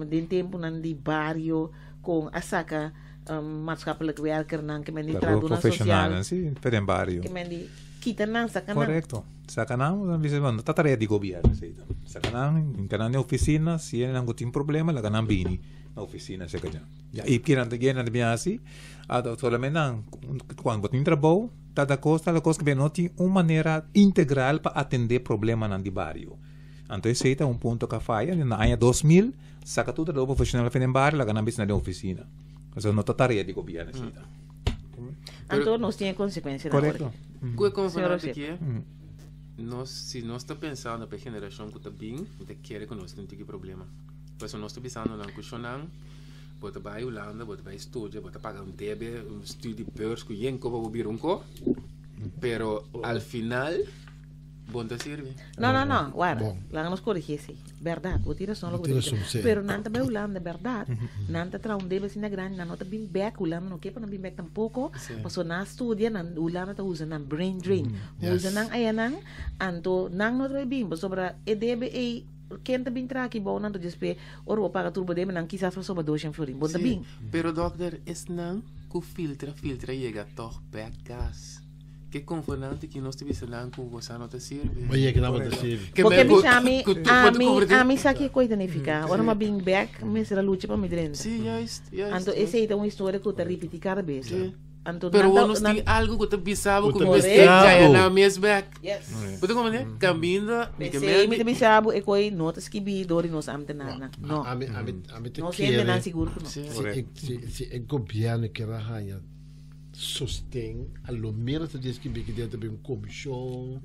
de tempo nan di barrio com a saca maatschappelijk werker nan que mendi traduna social. Sì, per in barrio. Que mendi kita nan sacanam. Correcto. Sacanam, non sta tarea di governo, sì. Sacanam in canale oficina, se non ha un problema, la canam bini na oficina se ka ja. E kiran de gena de biasi, ad solamente quando botin trabalho, tada costa la cosa que benoti uma maneira integral para atender problema nan di barrio. Então esse é ponto que falha, na ano 2000, saca tudo da profissional em barrio, la canam bis na oficina. Então não tá tarea de governo, sim. Então nós tem consequência. Correto. Qual é conformante que é? Se nós está pensando na geração que está bem, não quer que nós não tenha problema. Pois nós está pensando na custonan, bota vai Holanda, bota vai estudar, bota pagar debe, estudo beurs que yen como o birunco, pero al final bom te sirve. Não, guarda, lá nos corrigisse, verdade, vou tirar só logo disso. Pero nanta vai Holanda, verdade, nanta tra debe sina grande, nanta bem back Holanda, não quepa não bem back tampouco, passou na estudia, na Holanda tá usando na brain drain, usa nang ayanang, anto nang não vai bem, sobre e debe e quem também traz aqui bom não despe oro paga turbo de não quizás só sobre 200 florin bom também pero doctor es não que filtra chega toch back gas que conformante que nós tivesse não com você não te serve mas é que não te serve porque me chame sabe coisa nem fica ora uma bing back me será luta para me dentro sim então esse é uma história que eu te repetir cada vez pero nós tem algo que te bisabo como você já na mesmo back você como né caminho me te bisabo e coi notas que bi dori nos amte nana não não sei não seguro se o governo que raia sostém a lo menos te diz que bi que dentro bem comissão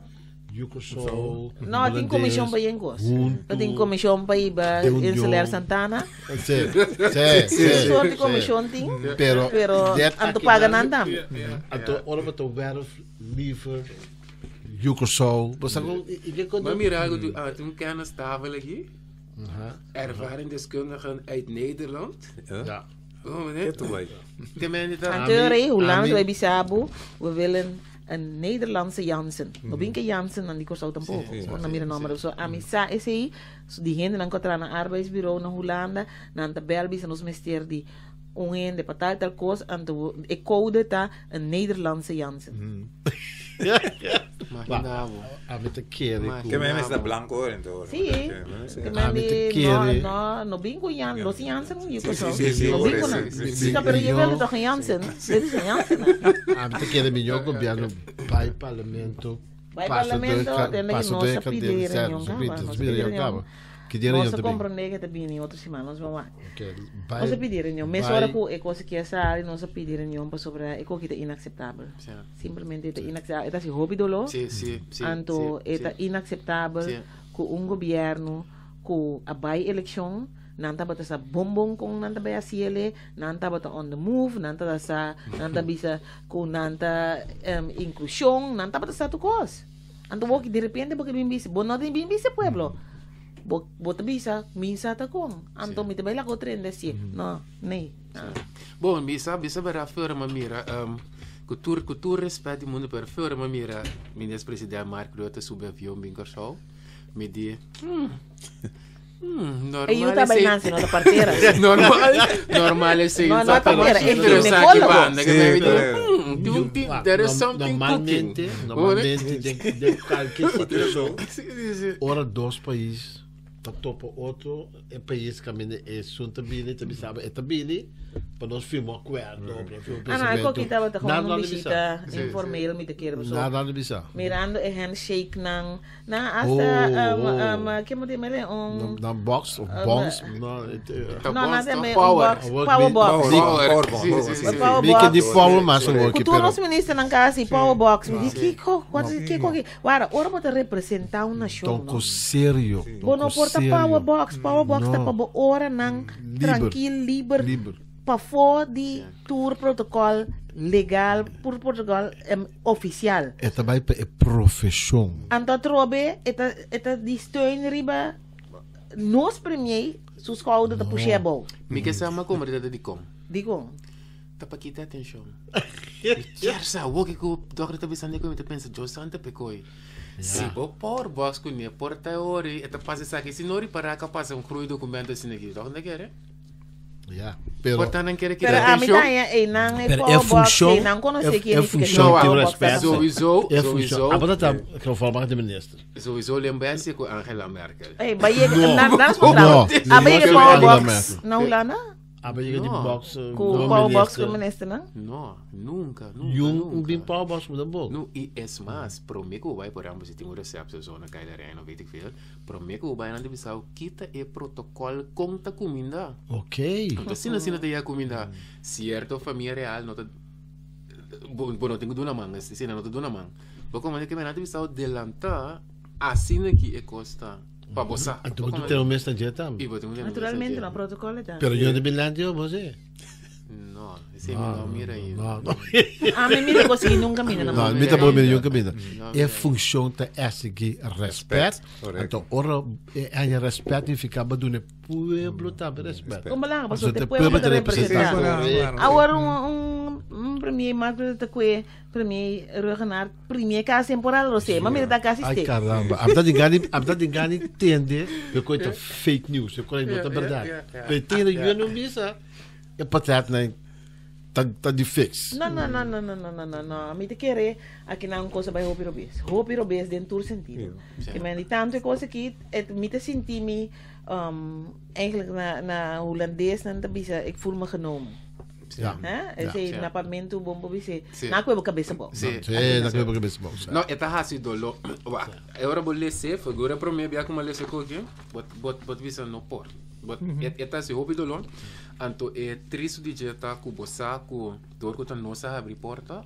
não tem comissão para engos não tem comissão para ir para Insular Santana sim sorte comissão tem pero anto paga nada anto ora para o werf liever Jukoso mas mira algo tu kennis tafel aqui ervaringsdeskundigen uit Nederland ja Anteure, hoe lang we bisabo, we willen een Nederlandse Jansen. No binke Jansen, dan die kost ook een poco. Dan meer nummer of zo. Amisa is hij, die gente dan contra na arbeidsbureau na Holanda, dan de Belgisch en ons ministerie die ongeën de patal tal kost en de code ta een Nederlandse Jansen. A me te quiere. Que me está blanco entonces. Sí. Que no bingo Jan, los Jansen un yuko so. No bingo na. Sí, pero yo veo toch Jansen. Dit is Jansen. A me te quiere mi yo gobierno vai parlamento. Vai parlamento, tem que nós pedir em Que dinheiro Nós eu também. compreender que também em outra semana nós vamos lá. Okay. Nós pedir não, mas hora que coisa que essa nós pedir não para sobre é que é inaceitável. Simplesmente é inaceitável. É assim hobby dolo. Sim. Anto é inaceitável que governo que a by election nanta bata sa bombong kung nanta ba siele nanta bata on the move nanta sa nanta bisa kung nanta inclusão nanta bata sa tukos anto wo de repente porque bim bisa bon não bim bisa pueblo bota bisa misa ta kong anto mi te bela ko trend desi no nei bom bisa para fora mamira cultura respeito mundo para fora mamira ministro presidente Marco Rutte sube avião bem corso me di normal. E eu também não sei, não da parteira. Normal é sim. Não da parteira, é there is something cooking. Normalmente, de qualquer situação, ora dois países, tá topa outro país que é suntabili, também sabe, é tabili, para nós firmar acordo, para firmar pensamento. Ah, não, é que estava com uma visita informal, me te quero. Nada de bisa. Mirando o handshake nang na hasta que mo di mele na box of bonds power box. Me que de power mas o que tu nos ministro nang kasi power box me di kiko ora bota representar uma nação. Então sério. Bono porta power box tá para ora nang tranquilo libre para fora de tour protocolo legal por Portugal oficial. É também é profissão. Então trobe eta de steun riba nos premier sus cauda da puxar bom. Me que sama como de com. Digo. Tá para quitar atenção. Quer saber o que o doutor tá pensando que eu te pensa jo santa pecoi. Se o por box com ne porta ori eta passa saque se nori para capaz um cru documento assim aqui. Onde quer? Yeah, pero a mitad é função sowieso aber dat que eu falo de ministro sowieso lembra-se com Angela Merkel vai não lá não aber je die box com power box com ministro não nunca bem power box met een box no e es mais prometo vai por ambos tem um recepção zona cair não weet ik veel prometo vai não bisa kita e protocolo conta comida então se não tem a comida certo família real não não tenho dona manga se não dona manga como é que vai não bisa adelantar assim que é costa para você. Então tu tem um mês de dieta? Naturalmente no protocolo tá. Pero eu de Finlândia você? Não, esse não mira aí. Não. Me mira consegui nunca mira não. Não, me tá bom mira nunca mira. É função tá essa que respeito. Então ora é respeito e ficar badune pueblo tá respeito. Como lá, você tem pueblo de representar. Agora premier Marco de que premier Regenar premier casa temporal você mas mira da casa ai caramba abda de gani entender eu coito fake news eu coito não é verdade pretendo eu não missa é patente né tá de fix não me te querer aqui não coisa vai hopi robes dentro do sentido que me tanto coisa que me te senti me eigenlijk na holandês não tá bisa ik voel me genomen. Esse napamento bom para você. Na coisa cabeça bom. Sim, na coisa cabeça bom. Não, é tá assim dolo. Agora vou ler se, agora para mim bia como ler se coque. Bot visa no por. Bot é tá se hobby dolo. Anto é triste de jeta com bossa com dor que tá nossa abrir porta.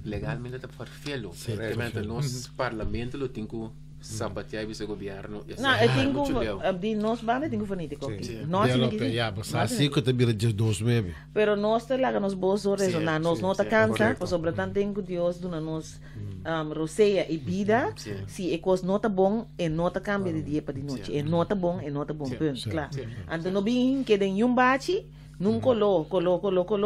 Legalmente tá perfeito. Realmente nos parlamento lo tem que sabatear esse governo. Não, eu tenho de nós banda tenho fanítico. Nós assim que também é de 2 meses. Pero nós te laga nos bolsos resonar, nós não tá cansa, por sobre tanto tenho Deus dona nos roceia e vida. Se é coisa nota bom, é nota cambia de dia para de noite. É nota bom, claro. Então não bem que den um bate não colou,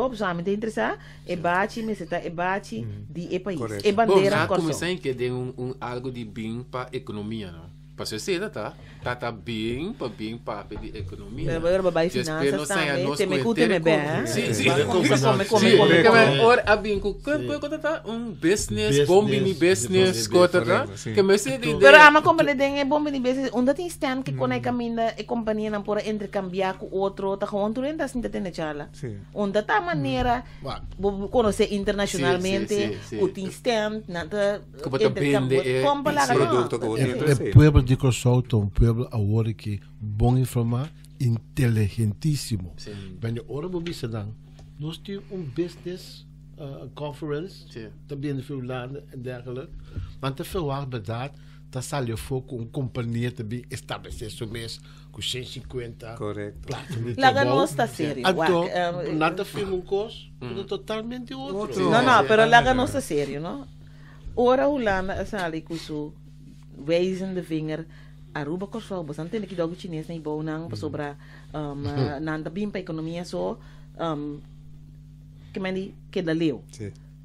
principalmente interessar, é bate, mas está é bate de país, é bandeira. Bom, começar que tem algo de bem para economia, não? Para você tá bem para de economia. Agora vai finanças também, tem me cuide me bem. Sim. Ora a bem com tá business, bombini business, coisa tá. Que me sei de. Pero ama companhia tem bombini business, onde tem stand que conecta caminha e companhia não pode intercambiar com outro, tá com outro ainda assim tem chala. Onde tá maneira conhecer internacionalmente, o tem stand, nada intercambiar, compra lá produto com pueblo de Corsauto, un pueblo ahora que bom informar, inteligentísimo. Ben je oren bebieden dan, nos die een business conference, também veel landen en dergelijke. Want te veel waar bedaad, dan zal je voor een compagnie te be establecer zo mes com 150 Correcto. La no está serio. Nada film un course, totalmente otro. No, pero la no está serio, ¿no? Ora Holanda sali com su wijzende vinger Aruba Korsau, bastante que dogo chinês nem bom não para sobra nanda bem para economia só que mani que da leu.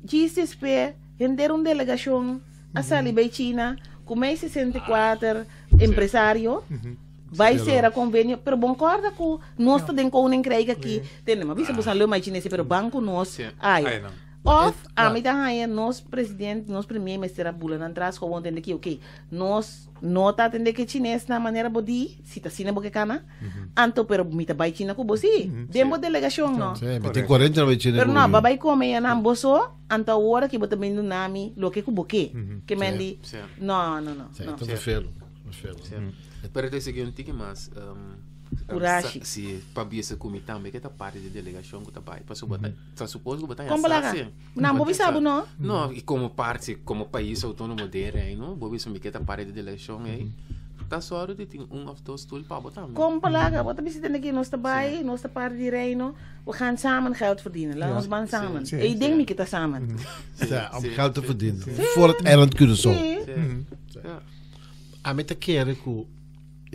GCSP render uma delegação a sali bei China com mais 64 empresário. Vai ser a convênio, pero bom corda com nós também com um encreiga aqui. Tem uma visa buscar leu mais chinês, pero banco nós. Ai. Of a mim também nós presidente, nós primeiro-ministro a bula não traz com entender que ok, nós nota entender que chinês na maneira bodi, se tá sina boque cana, anto pero mita vai China com bosi, demo delegação não. Sim, tem 40 vai China. Pero não, vai comer na boso, anto hora que bota bem no nami, lo que com boque, que mendi. Não. Então felo. Pero te seguinte que mais Coragem. Se para ver se comi também que tá parte de delegação que tá pai, para botar, tá suposto que botar como lá? Não, bobi sabe não? Não, e como parte, como país autônomo dele, não, bobi se me que tá parte de delegação aí. Tá só de tem of those tool para botar. Como lá, bota bem se tem aqui nós tá bai, nós tá parte de reino, we gaan samen geld verdienen. Laat ons man samen. Ik denk niet dat samen. Ja, om geld te verdienen. Voor het eiland Curaçao. A meta quer que o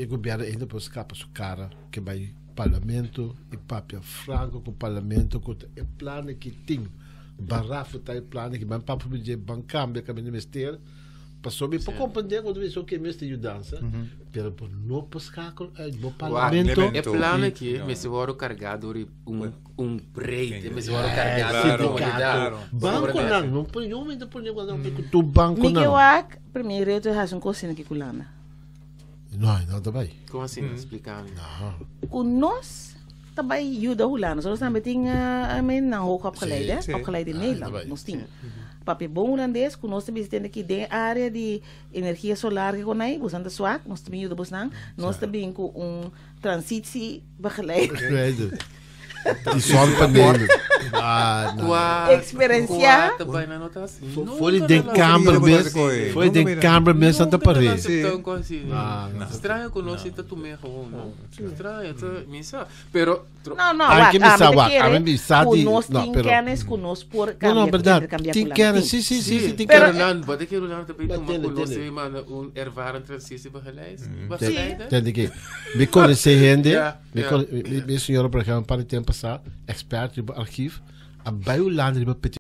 governo ainda buscar para sua cara que vai parlamento e papel franco com o parlamento com o plano que tem barrafo tá plano que vai para o bancário que vai investir para sobre para compreender quando vê que mesmo tem ajudança pero por não buscar com o parlamento é plano que me se voro carregado rei me se voro carregado banco não põe um ainda põe do banco não Miguel Wack primeiro eu tenho um coisa aqui colana. Não, tá bem. Como assim? Explicando. Com nós, também ajuda Holanda. Nós também temos een hoog opgeleid, opgeleid in Nederland. Nós temos. Papi bom holandês, com nós também temos aqui de área de energia solar que nós usamos swak, nós também ajuda buscar. Nós também com transitie begeleid. Die zonnepanelen. Experiência. Foi de câmera mesmo Santa Paris. Estranho conosco tá tu mesmo não. Estranho, misa. Pero não, aqui me sabe, a mim sabe. Nós temos conosco por cambiar. Não, verdade. Tem que sim, tem que. Pero não, pode que não também uma coisa mas ervaren transitie begeleid. Tem que. Me conhecer gente, me senhora por exemplo para o tempo passado, expert no arquivo, a Holanda